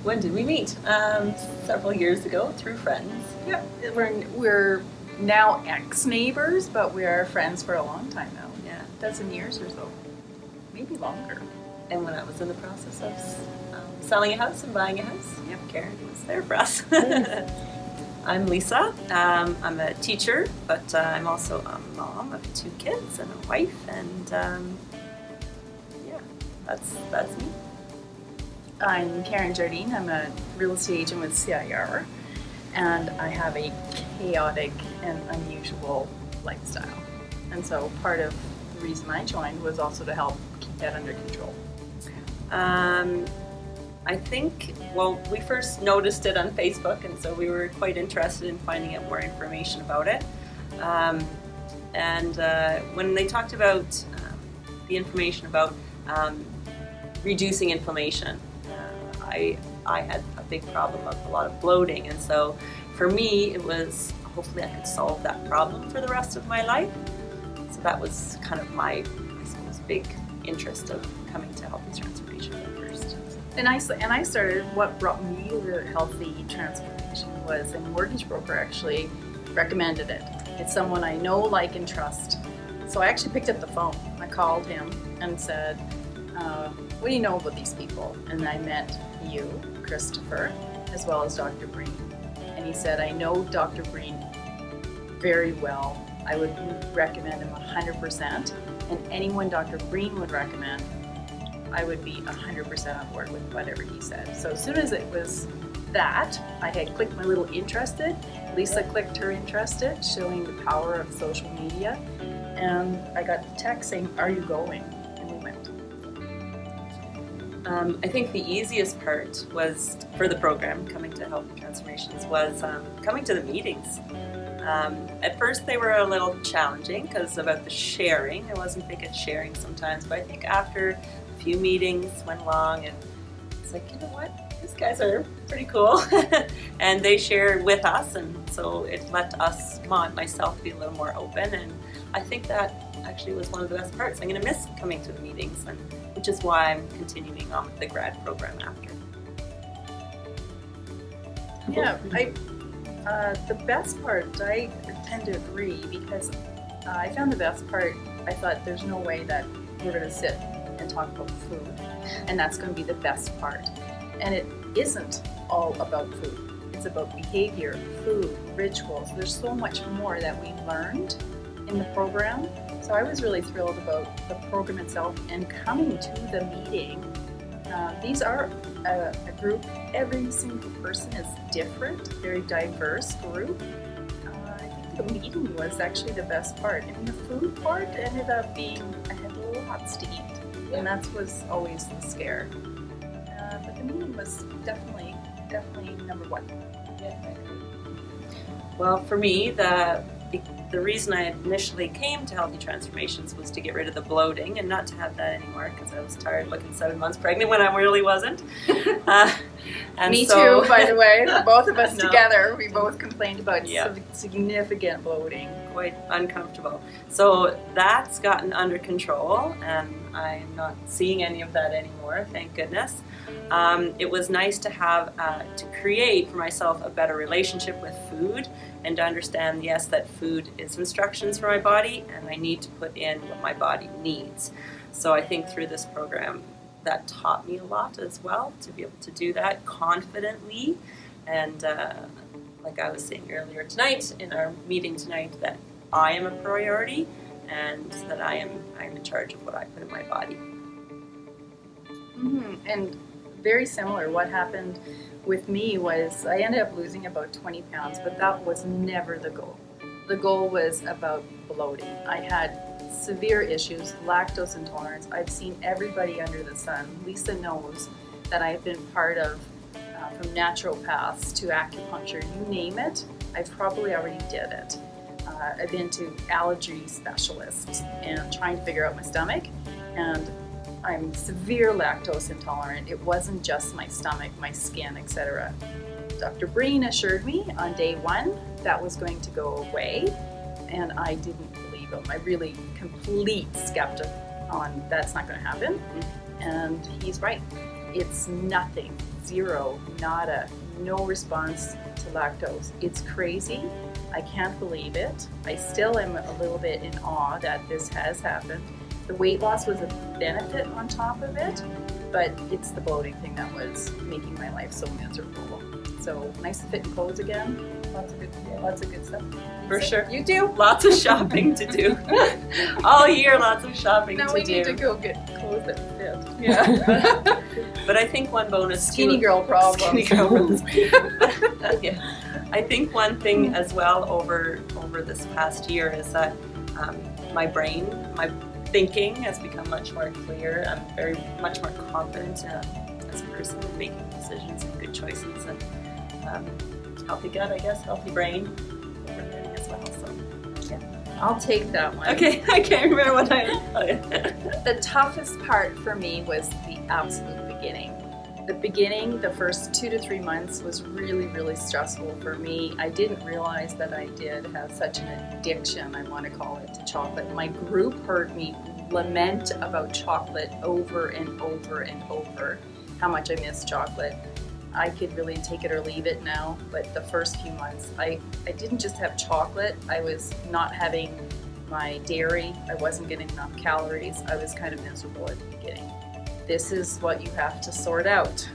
When did we meet? Several years ago through friends. Yeah, we're now ex-neighbors, but we are friends for a long time now. Yeah. A dozen years or so, maybe longer. And when I was in the process of selling a house and buying a house, Yep. Karen was there for us. I'm Lisa. I'm a teacher, but I'm also a mom of 2 kids and a wife, and yeah, that's me. I'm Karen Jardine. I'm a real estate agent with CIR, and I have a chaotic and unusual lifestyle. And so part of the reason I joined was also to help keep that under control. I think, well, we first noticed it on Facebook, and so we were quite interested in finding out more information about it. And when they talked about the information about reducing inflammation, I had a big problem of a lot of bloating, and so for me it was hopefully I could solve that problem for the rest of my life. So that was kind of my, I suppose, big interest of coming to Healthy Transformation at first. And I started, what brought me to Healthy Transformation was a mortgage broker actually recommended it. It's someone I know, like, and trust. So I actually picked up the phone. I called him and said, what do you know about these people? And I met you, Christopher, as well as Dr. Breen. And he said, I know Dr. Breen very well. I would recommend him 100%. And anyone Dr. Breen would recommend, I would be 100% on board with whatever he said. So as soon as it was that, I had clicked my little interested. Lisa clicked her interested, showing the power of social media. And I got the text saying, are you going? And we went. I think the easiest part was, for the program, coming to Healthy Transformations, was coming to the meetings. At first they were a little challenging because about the sharing. I wasn't big at sharing sometimes, but I think after a few meetings went along, and it's like, you know what, these guys are pretty cool. And they shared with us, and so it let us, myself, be a little more open, and I think that actually was one of the best parts. I'm going to miss coming to the meetings, and which is why I'm continuing on with the grad program after. Yeah, the best part, I tend to agree, because I found the best part, I thought there's no way that we're going to sit and talk about food, and that's going to be the best part. And it isn't all about food. It's about behavior, food, rituals. There's so much more that we learned in the program. So I was really thrilled about the program itself and coming to the meeting. These are a group, every single person is different, very diverse group. I think the meeting was actually the best part. And the food part ended up being, I had lots to eat, and that was always the scare. But the meeting was definitely number one. Yeah, I agree. Well, for me, the reason I initially came to Healthy Transformations was to get rid of the bloating and not to have that anymore, because I was tired looking 7 months pregnant when I really wasn't. Me too, by the way. Both of us No. together, we both complained about Yeah. significant bloating. Quite uncomfortable. So that's gotten under control, and I'm not seeing any of that anymore, thank goodness. It was nice to have, to create for myself a better relationship with food, and to understand, yes, that food is instructions for my body, and I need to put in what my body needs. So I think through this program, that taught me a lot as well, to be able to do that confidently. And like I was saying earlier tonight, in our meeting tonight, that I am a priority, and that I'm in charge of what I put in my body. Mm-hmm. And very similar, what happened with me was I ended up losing about 20 pounds, but that was never the goal. The goal was about bloating. I had severe issues, lactose intolerance. I've seen everybody under the sun. Lisa knows that I've been part of, from naturopaths to acupuncture, you name it, I probably already did it. I've been to allergy specialists and trying to figure out my stomach, and I'm severe lactose intolerant. It wasn't just my stomach, my skin, etc. Dr. Breen assured me on day 1 that was going to go away, and I didn't believe him. I really complete skeptic on that's not going to happen. And he's right. It's nothing, zero, nada, no response to lactose. It's crazy. I can't believe it. I still am a little bit in awe that this has happened. The weight loss was a benefit on top of it, but it's the bloating thing that was making my life so miserable. So nice to fit in clothes again. Lots of good stuff. For sure. You do? Lots of shopping to do. All year, lots of shopping to do. Now we need to go get clothes that fit. Yeah. But I think one bonus Skinny girl problem. Skinny girl problems. Yeah. I think one thing as well over this past year is that my brain, my thinking has become much more clear. I'm very much more confident as a person in making decisions and good choices, and healthy gut, I guess, healthy brain as well. So yeah, I'll take that one. Okay, I can't remember what The toughest part for me was the absolute beginning. The beginning, the first 2 to 3 months was really, really stressful for me. I didn't realize that I did have such an addiction, I want to call it, to chocolate. My group heard me lament about chocolate over and over and over, how much I miss chocolate. I could really take it or leave it now, but the first few months, I didn't just have chocolate, I was not having my dairy, I wasn't getting enough calories, I was kind of miserable at the beginning. This is what you have to sort out.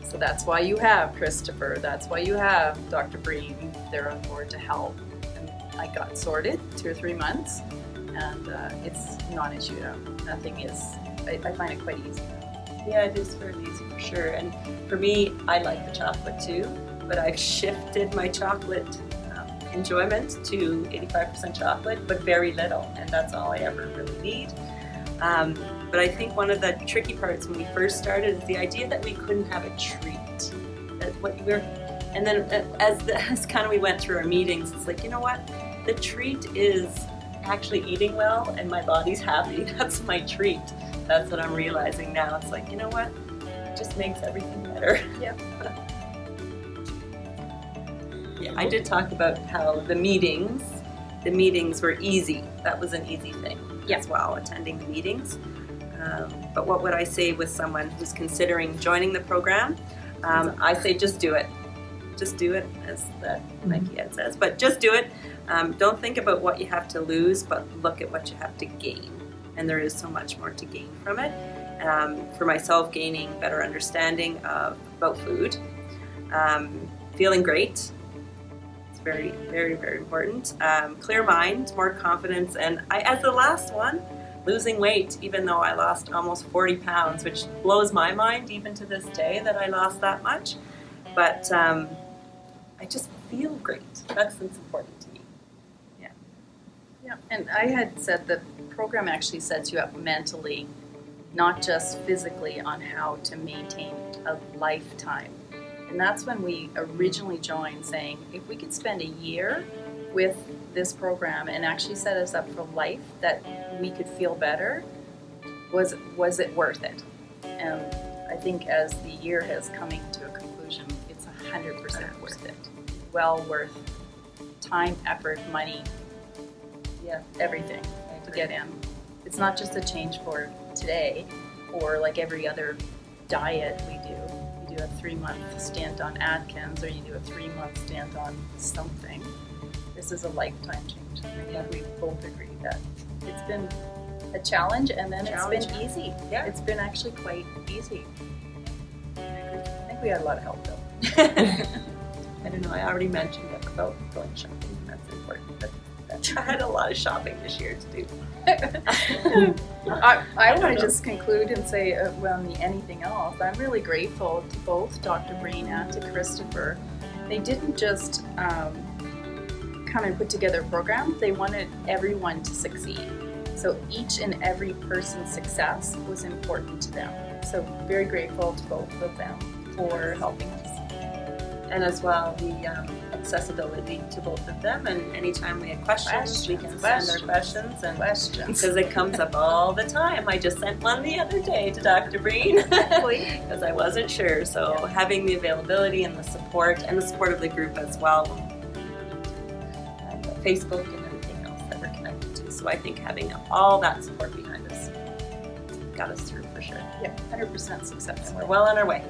So that's why you have Christopher, that's why you have Dr. Breen, they're on board to help. And I got sorted 2 or 3 months, and it's non-issue now. Nothing is, I find it quite easy now. Yeah, it is fairly easy for sure. And for me, I like the chocolate too, but I've shifted my chocolate enjoyment to 85% chocolate, but very little, and that's all I ever really need. But I think one of the tricky parts when we first started is the idea that we couldn't have a treat. And then as kind of we went through our meetings, it's like, you know what? The treat is actually eating well, and my body's happy. That's my treat. That's what I'm realizing now. It's like, you know what? It just makes everything better. Yep. Yeah, I did talk about how the meetings were easy. That was an easy thing as well, attending the meetings. But what would I say with someone who's considering joining the program? I say just do it. Just do it, as Nike Ed says. But just do it. Don't think about what you have to lose, but look at what you have to gain. And there is so much more to gain from it. For myself, gaining better understanding about food, feeling great. It's very, very, very important. Clear mind, more confidence, and as the last one, losing weight, even though I lost almost 40 pounds, which blows my mind even to this day that I lost that much. But I just feel great. That's what's important to me. Yeah. Yeah, and I had said the program actually sets you up mentally, not just physically, on how to maintain a lifetime. And that's when we originally joined, saying if we could spend a year with this program and actually set us up for life, that we could feel better, was it worth it? And I think as the year has coming to a conclusion, it's 100% worth it. Well worth time, effort, money, everything to get in. It's not just a change for today, or like every other diet we do. You do a 3-month stint on Atkins, or you do a 3-month stint on something. This is a lifetime change. I think we both agree that it's been a challenge, and then it's been easy. Yeah. It's been actually quite easy. I think we had a lot of help though. I don't know, I already mentioned it about going shopping, and that's important. But I had a lot of shopping this year to do. I want to just conclude and say, anything else, I'm really grateful to both Dr. Breen and to Christopher. They didn't just come and put together a program, they wanted everyone to succeed. So each and every person's success was important to them. So very grateful to both of them for helping us. And as well, the accessibility to both of them. And anytime we have questions, we can send our questions. Because it comes up all the time. I just sent one the other day to Dr. Breen because I wasn't sure. So having the availability and the support of the group as well, and Facebook and everything else that we're connected to. So I think having all that support behind us got us through for sure. Yeah, 100% success. And we're well on our way.